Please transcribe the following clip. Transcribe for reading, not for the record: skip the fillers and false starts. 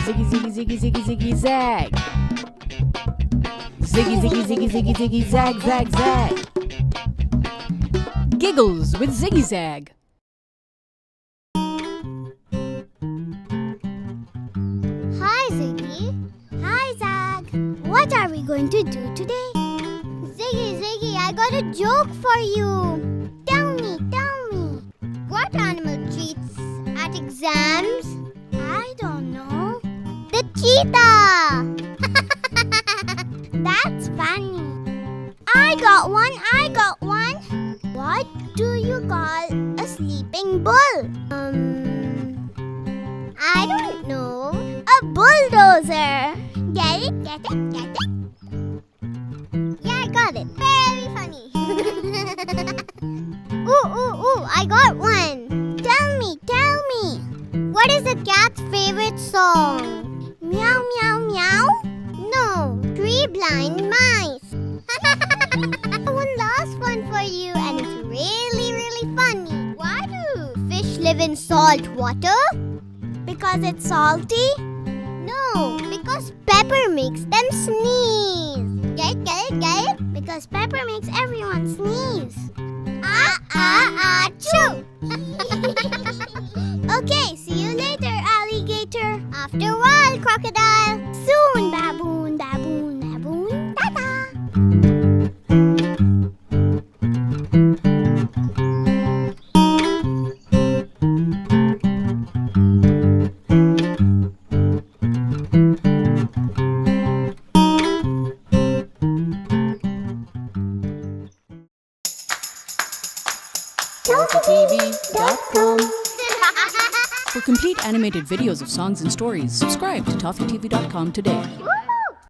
Ziggy, ziggy, ziggy, ziggy, ziggy, zag. Ziggy, ziggy, ziggy, ziggy, ziggy, zag, zag, zag. Giggles with Ziggy Zag. Hi, Ziggy. Hi, Zag. What are we going to do today? Ziggy, I got a joke for you. Tell me. What animal cheats at exams? I don't know. The cheetah. That's funny. I got one. What do you call a sleeping bull? I don't know. A bulldozer. Get it? Yeah, I got it. Very funny. Ooh, I got one. Tell me. What is a cat's favorite song? Meow, meow, meow? No, Three Blind Mice. One last one for you, and it's really, really funny. Why do fish live in salt water? Because it's salty? No, because pepper makes them sneeze. Get it? Because pepper makes everyone sneeze. Achoo! Okay, see you later, alligator. After a while, crocodile. Soon, baboon. Ta-ta! ToffeeTV.com. For complete animated videos of songs and stories, subscribe to ToffeeTV.com today.